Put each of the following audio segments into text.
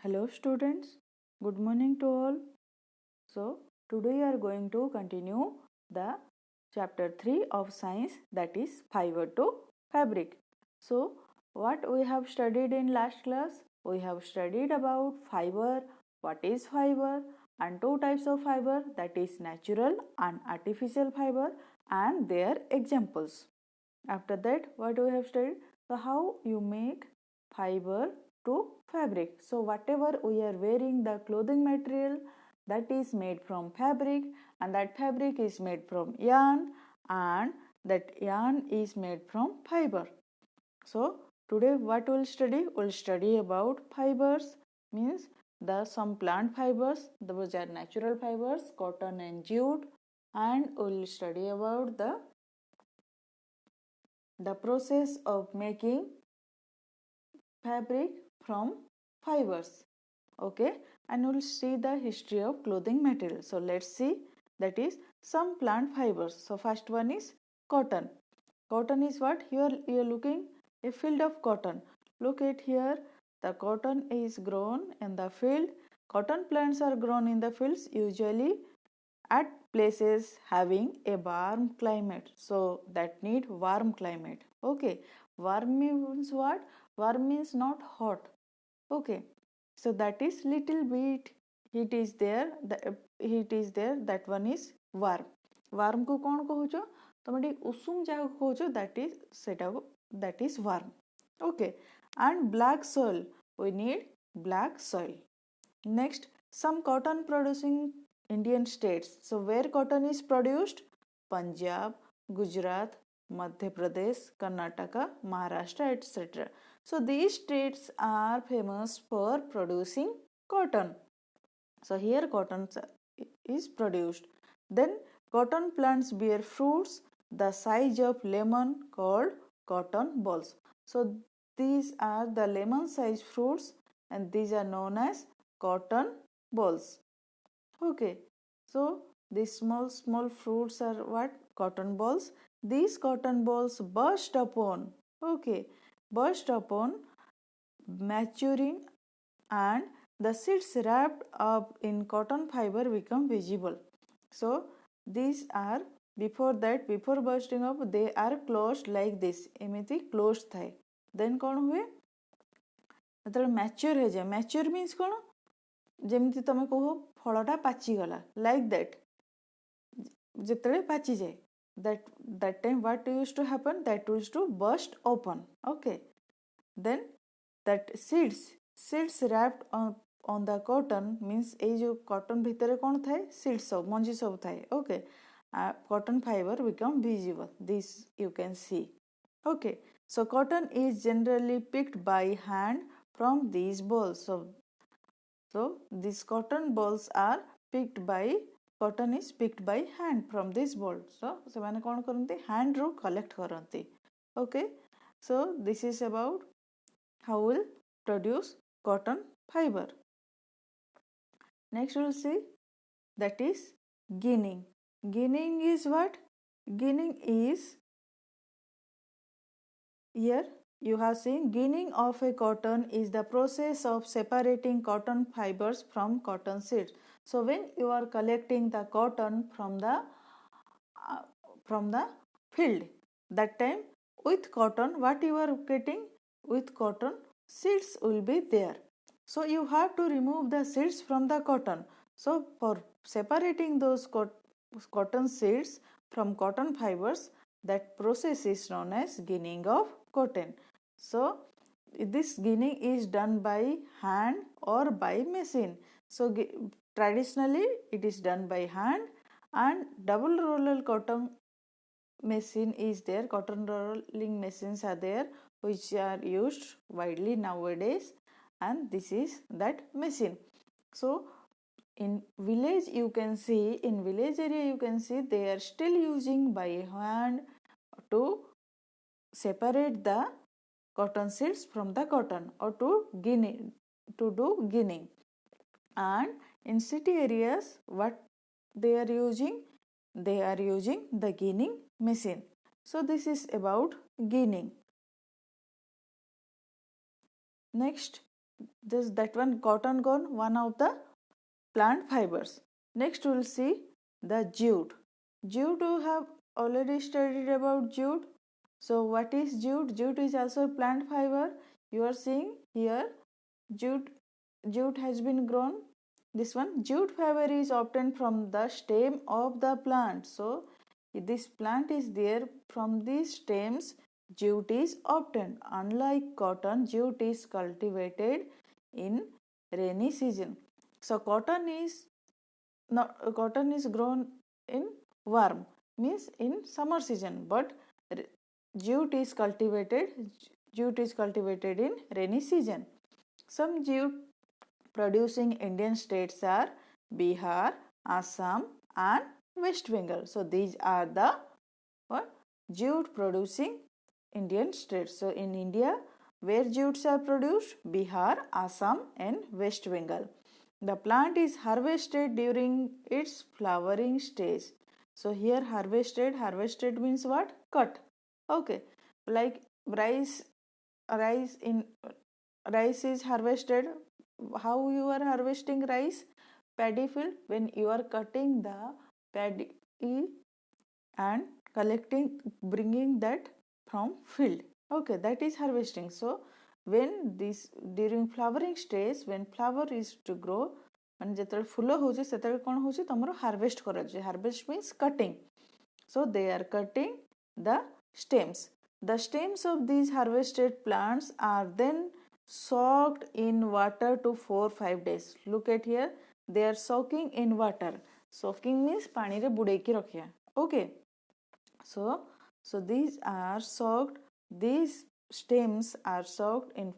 Hello students, good morning to all. So today we are going to continue the chapter 3 of science, that is fiber to fabric. So what we have studied in last class? We have studied about fiber, what is fiber, and two types of fiber, that is natural and artificial fiber, and their examples. After that, what we have studied? So how you make fiber to fabric. So whatever we are wearing, the clothing material, that is made from fabric, and that fabric is made from yarn, and that yarn is made from fiber. So today what we'll study? We'll study about fibers, means the some plant fibers, those are natural fibers, cotton and jute, and we'll study about the process of making fabric from fibers. Okay, and we'll see the history of clothing material. So let's see, that is some plant fibers. So first one is cotton. Cotton is what? Here you are looking a field of cotton. Look at here, the cotton is grown in the field. Cotton plants are grown in the fields usually at places having a warm climate, so that need warm climate. Okay, warm means what? Warm means not hot. Okay, so that is little bit heat is there, the heat is there, that one is warm. Warm को कौन कहुଛ? तमे T उषुम जाग कहुଛ, that is सेटा को, that is warm. Okay, and black soil, we need black soil. Next, some cotton producing Indian states. So where cotton is produced? Punjab, Gujarat, Madhya Pradesh, Karnataka, Maharashtra, etc. So these states are famous for producing cotton. So here cotton is produced. Then cotton plants bear fruits the size of lemon called cotton balls. So these are the lemon sized fruits, and these are known as cotton balls. Okay, so these small fruits are what? Cotton balls. These cotton balls burst upon, okay, burst upon maturing, and the seeds wrapped up in cotton fiber become visible. So these are, before bursting up, they are closed like this, एमिति closed थाए. Then कौन हुए? ଯେତେବେଳେ ମ୍ୟାଚ୍योर ହେଇଯାଏ, ମ୍ୟାଚ୍योर means କ'ଣ? ଯେମିତି ତମେ କହ ଫଳଟା ପାଚିଗଲା, ଲାଇକ୍ ଦ୍ୟାଟ୍. ଯେତେବେଳେ ପାଚିଯାଏ, that time what used to happen? That used to burst open. Okay, then that seeds wrapped on the cotton means ଏଇ ଯୋଉ cotton ଭିତରେ କ'ଣ ଥାଏ? seeds ସବୁ, ମଞ୍ଜି ସବୁ ଥାଏ. Okay, cotton fiber become visible. This you can see. Okay, so cotton is generally picked by hand from these balls. So these cotton balls are picked by, cotton is picked by hand from this ball. So ସେମାନେ କ'ଣ କରନ୍ତି? hand ରୁ collect କରନ୍ତି. Okay, so this is about how we'll produce cotton fiber. Next we'll see, that is ginning. Ginning is what? Ginning is, here you have seen, ginning of a cotton is the process of separating cotton fibers from cotton seeds. So when you are collecting the cotton from the field, that time with cotton, what you are getting? With cotton, seeds will be there. So you have to remove the seeds from the cotton. So for separating those cotton seeds from cotton fibers, that process is known as ginning of cotton. So this ginning is done by hand or by machine. So traditionally it is done by hand, and double roller cotton machine is there. Cotton rolling machines are there which are used widely nowadays, and this is that machine. So in village you can see, in village area you can see, they are still using by hand to separate the cotton seeds from the cotton, or to do ginning. And in city areas, what they are using? They are using the ginning machine. So this is about ginning. Next, This that one cotton gone, one of the plant fibers. Next we will see the jute. Jute you have already studied about jute. So what is jute? Jute is also plant fiber. You are seeing here jute has been grown. This one jute fiber is obtained from the stem of the plant. So this plant is there, from these stems jute is obtained. Unlike cotton, jute is cultivated in rainy season. So cotton is grown in warm, means in summer season, but jute is cultivated in rainy season. Some jute producing Indian states are Bihar, Assam and West Bengal. So these are the what jute producing Indian states. So in India, where jutes are produced? Bihar, Assam and West Bengal. The plant is harvested during its flowering stage. So here harvested means what? Cut. Okay. Like rice in rice is harvested. How you are harvesting rice? Paddy field, when you are cutting the paddy and bringing that from field. Okay, that is harvesting. So when this during flowering stage, when flower is to grow, ମାନେ ଯେତେବେଳେ ଫୁଲ ହେଉଛି ସେତେବେଳେ କ'ଣ ହେଉଛି ତମର harvest କରାଯାଉଛି. Harvest means cutting. So they are cutting the stems. The stems of these harvested plants are then soaked in water to 4-5 days. Look at here, they are soaking in water. Soaking means पानी रे बुड़ेकी रखिया. Okay. So these are soaked. These stems are soaked in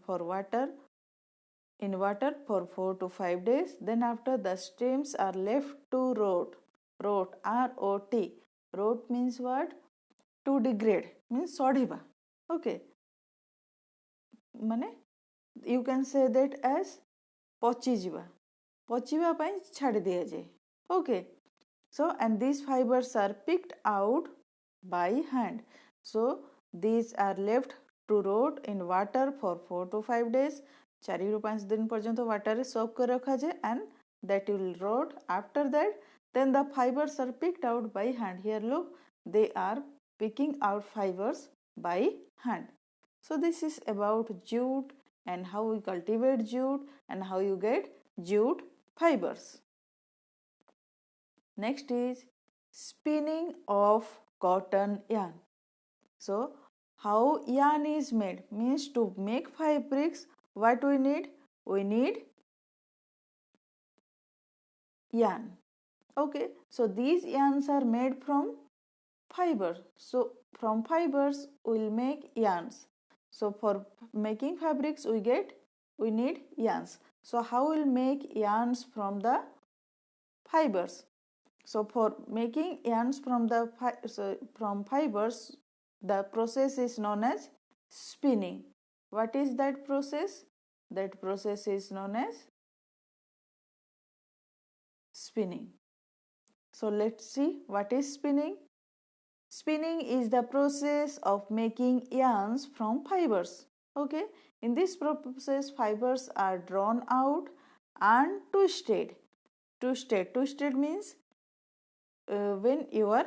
water for 4 to 5 days. Then after, the stems are left to rot. R-O-T. Rot means what? To degrade means sodiba. Okay. Mane you can say that as pochijiba. Pochiba pai chhadi diya jaye. Okay. So and these fibers are picked out by hand. So these are left to rot in water for 4 to 5 days. 4 ରୁ 5 दिन पर्यंत water रे soak कर रखा जाए and that will rot. After that, then the fibers are picked out by hand. Here look, they are picking out fibers by hand. So this is about jute and how we cultivate jute and how you get jute fibers. Next is spinning of cotton yarn. So how yarn is made? Means to make fabrics, what we need? We need yarn. Okay, so these yarns are made from fiber. So from fibers we will make yarns. So for making fabrics we need yarns. So how we will make yarns from the fibers? So for making yarns from fibers, the process is known as spinning. What is that process? That process is known as spinning. So let's see what is spinning. Spinning is the process of making yarns from fibers. Okay, in this process fibers are drawn out and twisted. Twisted means when you are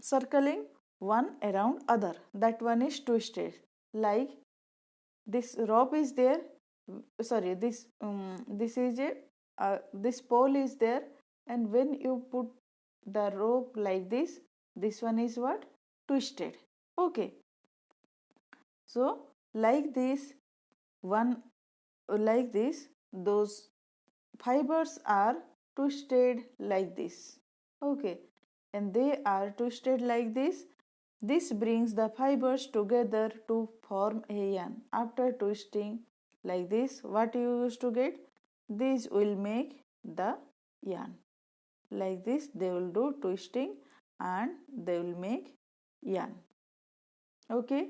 circling one around other, that one is twisted. Like this rope is there, sorry, this is a this pole is there, and when you put the rope like this one is what? Twisted. Okay, so like this those fibers are twisted like this. Okay, and they are twisted like this. This brings the fibers together to form a yarn. After twisting like this, what you used to get? These will make the yarn. Like this they will do twisting and they will make yarn. Okay,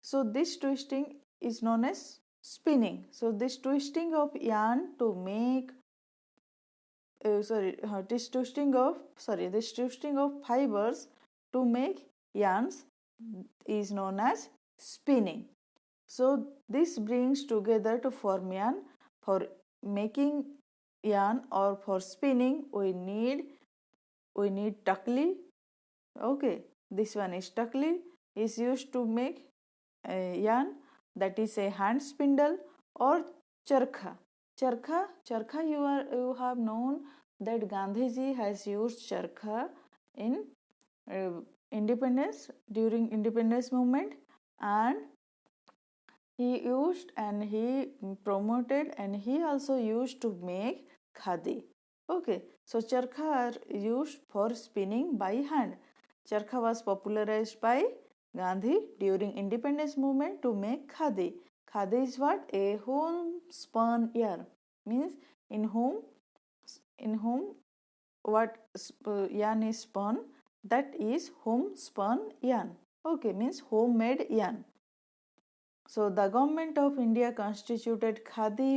so this twisting is known as spinning. So this twisting of yarn to make this twisting of fibers to make yarns is known as spinning. So this brings together to form yarn. for making yarn or for spinning we need takli. Okay, this one is takli, is used to make yarn, that is a hand spindle, or charkha. Charkha you have known that Gandhiji has used charkha in independence, during independence movement, and he used and he promoted and he also used to make khadi. Okay, so charkha are used for spinning by hand. Charkha was popularized by Gandhi during independence movement to make khadi. Khadi is what? A home spun yarn. Means in whom what yarn is spun, that is home spun yarn. Okay, means homemade yarn. So the government of India constituted Khadi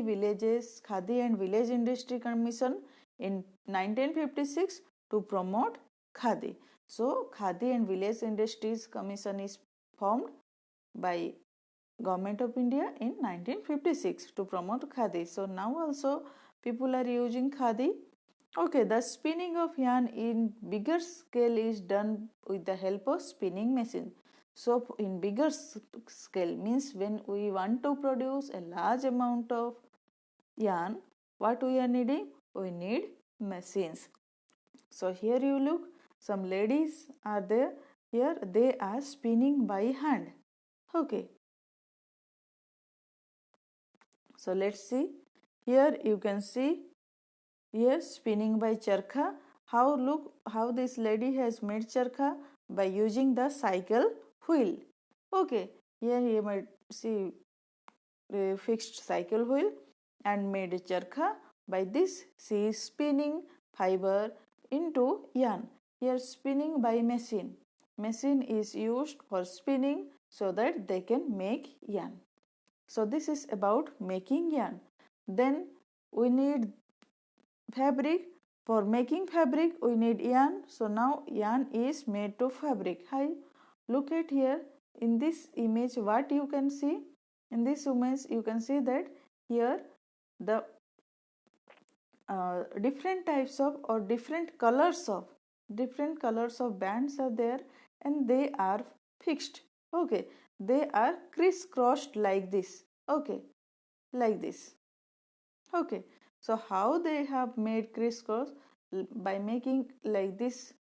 and Village Industry Commission in 1956 to promote Khadi. So Khadi and Village Industries Commission is formed by government of India in 1956 to promote Khadi. So now also people are using Khadi. Okay, the spinning of yarn in bigger scale is done with the help of spinning machine. So in bigger scale means when we want to produce a large amount of yarn, what we are needing? We need machines. So here you look, some ladies are there. Here they are spinning by hand. Okay. So let's see. Here you can see, yes, spinning by charkha. Look how this lady has made charkha by using the cycle wheel. Okay, here you might see a fixed cycle wheel and made charkha. By this she is spinning fiber into yarn. Here spinning by machine. Machine is used for spinning so that they can make yarn. So this is about making yarn. Then we need fabric. For making fabric we need yarn. So now yarn is made to fabric. Hi, look at here in this image what you can see. In this image you can see that here the different types of or different colors of bands are there and they are fixed. Okay, they are crisscrossed like this. Okay, like this. Okay, so how they have made crisscross? By making like this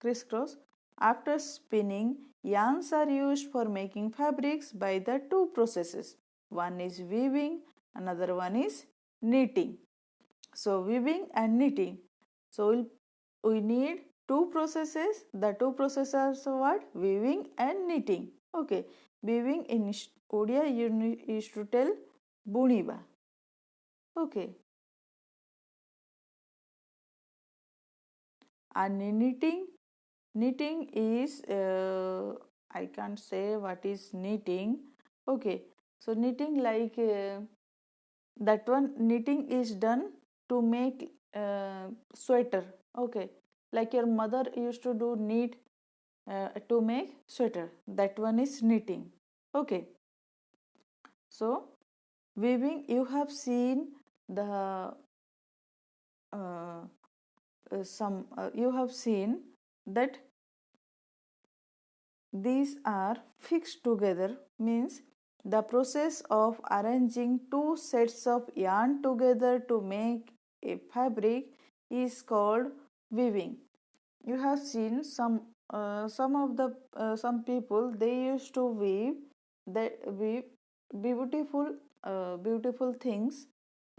crisscross. After spinning, yarns are used for making fabrics by the two processes. One is weaving, another one is knitting. So weaving and knitting. So we need two processes. The two processes are what? Weaving and knitting. Okay, weaving in Odia you used to tell buniba. Okay, and knitting is I can't say what is knitting. Okay, so knitting like that one, knitting is done to make sweater. Okay, like your mother used to do knit to make sweater, that one is knitting. Okay, so weaving, you have seen the you have seen that these are fixed together, means the process of arranging two sets of yarn together to make a fabric is called weaving. You have seen some people, they used to weave beautiful things.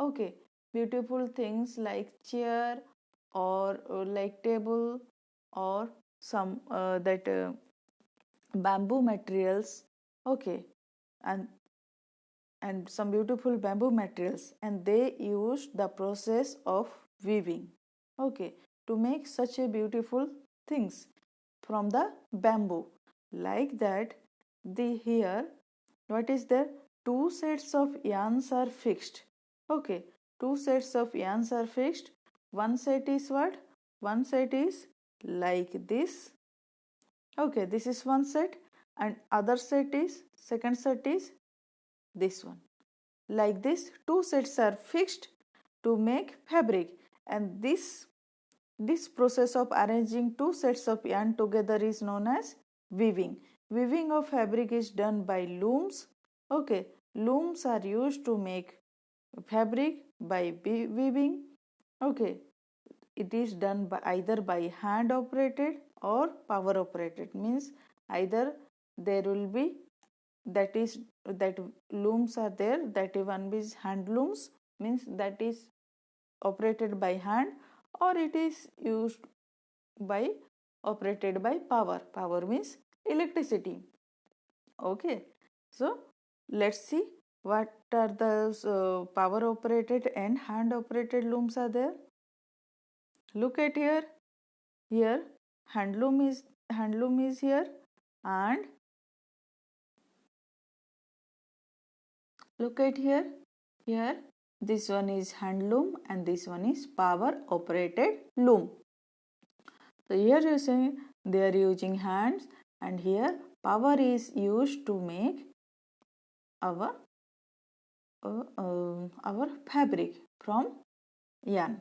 Okay, beautiful things like chair or like table or some that bamboo materials. Okay, and some beautiful bamboo materials, and they used the process of weaving. Okay, to make such a beautiful things from the bamboo, like that. The here what is there, two sets of yarns are fixed. Okay, two sets of yarns are fixed. One set is what? One set is like this. Okay, this is one set, and other set is, second set is this one. like this, two sets are fixed to make fabric, and this process of arranging two sets of yarn together is known as weaving. Weaving of fabric is done by looms. Okay, looms are used to make fabric by weaving. Okay, it is done by either by hand operated or power operated, means either there will be that looms are there, that one is hand looms, means that is operated by hand, or it is used by operated by power means electricity. Okay, so let's see what are the power operated and hand operated looms are there. Look at here handloom is here, and look at here this one is handloom and this one is power operated loom. So here you see they are using hands, and here power is used to make our our fabric from yarn.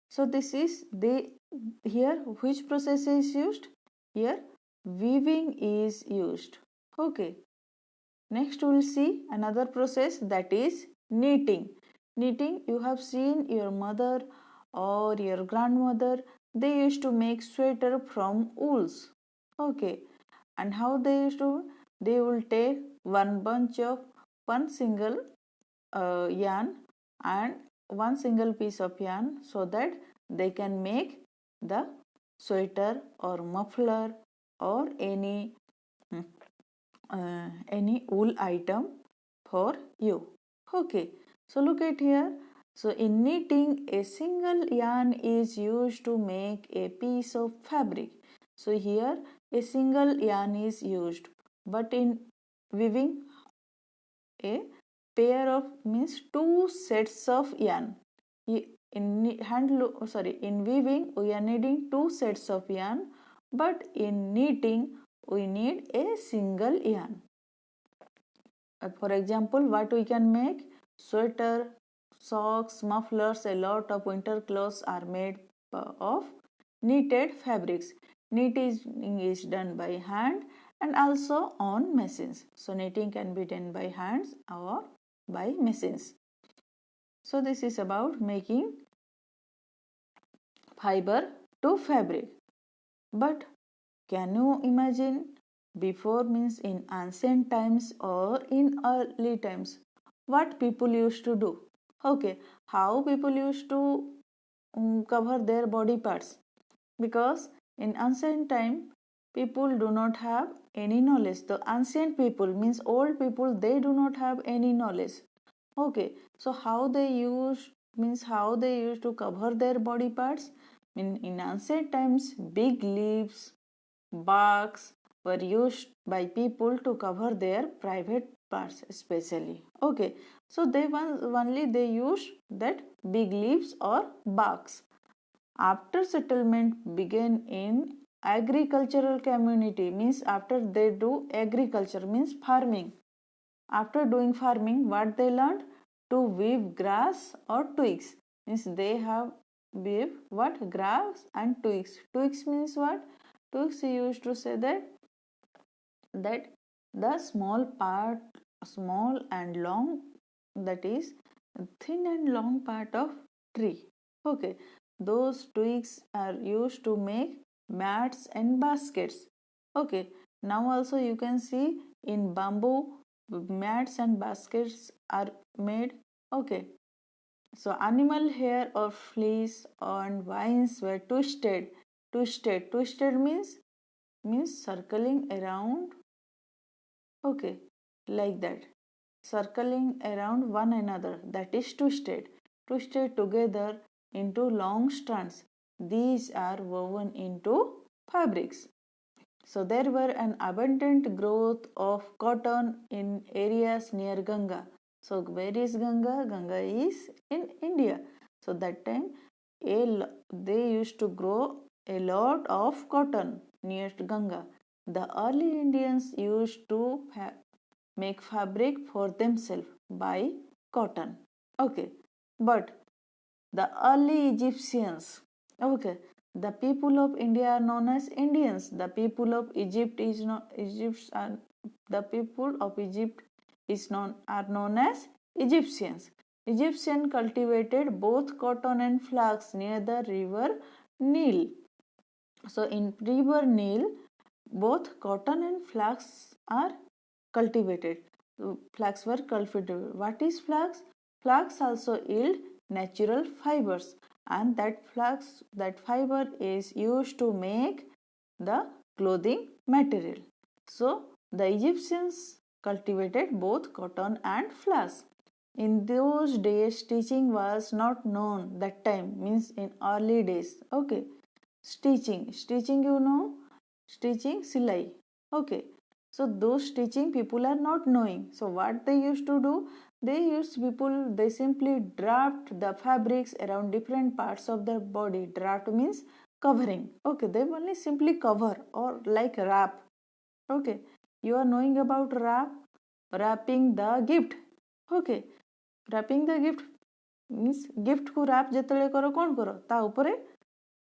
So this is here which process is used? Here weaving is used. Okay. Next we will see another process, that is knitting. Knitting, you have seen your mother or your grandmother, they used to make sweater from wools. Okay. And how they used to? They will take one bunch of one single yarn and one single piece of yarn, so that they can make the sweater or muffler or any wool item for you. Okay, so look at here. So in knitting, a single yarn is used to make a piece of fabric. So here a single yarn is used, but in weaving, a pair of means two sets of yarn. In weaving we are needing two sets of yarn, but in knitting we need a single yarn. For example, what we can make? Sweater, socks, mufflers, a lot of winter clothes are made of knitted fabrics. Knitting is done by hand and also on machines. So knitting can be done by hands or by machines. So this is about making fiber to fabric. But can you imagine, before means in ancient times or in early times, what people used to do? Okay, how people used to cover their body parts? Because in ancient time people do not have any knowledge. The ancient people means old people, they do not have any knowledge. Okay, so how they used to cover their body parts? In ancient times, big leaves, barks were used by people to cover their private parts especially. Okay, so they use that big leaves or barks. After settlement began in agricultural community, means after they do agriculture means farming. After doing farming, what they learned? To weave grass or twigs, means they have weave what? Grass and twigs. Twigs means what? Twigs used to say that the small and long, that is thin and long part of tree. Okay, those twigs are used to make mats and baskets. Okay, now also you can see in bamboo mats and baskets are made. Okay, so animal hair or fleece and vines were twisted means circling around. Okay, like that, circling around one another, that is twisted together into long strands. These are woven into fabrics. So there were an abundant growth of cotton in areas near Ganga. So where is Ganga? Ganga is in India. So that time they used to grow a lot of cotton near Ganga. The early Indians used to make fabric for themselves by cotton. Okay, but the early Egyptians, okay, the people of India are known as Indians. The people of Egypt is not Egypt, and the people of Egypt is known are known as Egyptians. Egyptian cultivated both cotton and flax near the river Nile. So in river Nile, both cotton and flax are cultivated. Flax were cultivated. What is flax? Flax also yield natural fibers, and that fiber is used to make the clothing material. So the Egyptians cultivated both cotton and flax. In those days, stitching was not known that time, means in early days. Okay, stitching, you know, stitching silai. Okay, so those stitching people are not knowing. So what they used to do, they simply draft the fabrics around different parts of their body. Draft means covering. Okay, they only simply cover or like wrap. Okay, you are knowing about wrapping the gift. Okay, wrapping the gift means gift को wrap ଯେତେବେଳେ କର କ'ଣ କର ତା ଉପରେ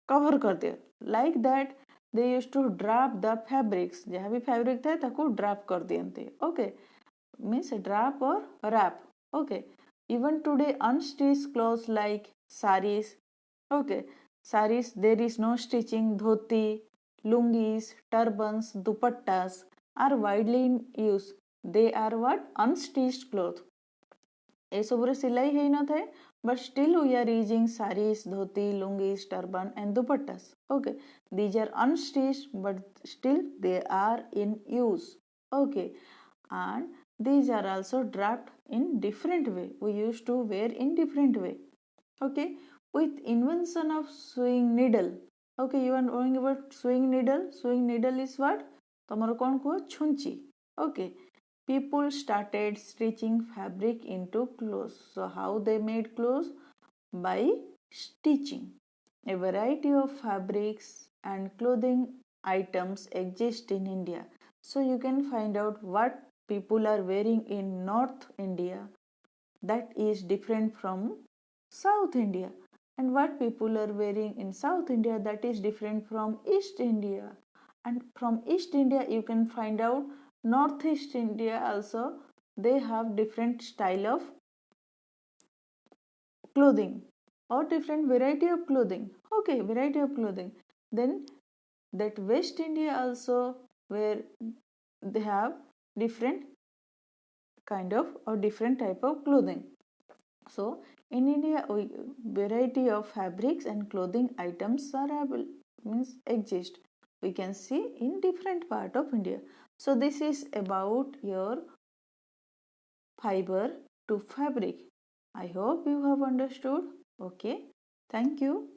cover कर दिया. Like that they use to drop the fabrics. जहाँ भी फैब्रिक था ताको ड्राप कर दियंते. ओके, मीन्स ड्राप और wrap. Okay, even today unstitched clothes like saris, okay, saris there is no stitching. Dhoti, lungis, turbans, dupattas are widely in use. They are what? Unstitched cloth. एसबुरे सिलाई है न थाए, but still we are using saris, dhoti, lungis, turban and dupattas. Okay, these are unstitched but still they are in use. Okay, and these are also draped in different way. We used to wear in different way. Okay, with invention of sewing needle. Okay, you are knowing about sewing needle. Sewing needle is what? तमरो कौन को छुंची. Okay, people started stitching fabric into clothes. So how they made clothes? By stitching. A variety of fabrics and clothing items exist in India. So you can find out what people are wearing in North India that is different from South India, and what people are wearing in South India that is different from East India. And from East India you can find out Northeast India also, they have different style of clothing or different variety of clothing. Okay, variety of clothing. Then that West India also, where they have different kind of or different type of clothing. So in India, variety of fabrics and clothing items are able, means exist. We can see in different part of India. So this is about your fiber to fabric. I hope you have understood. Okay, thank you.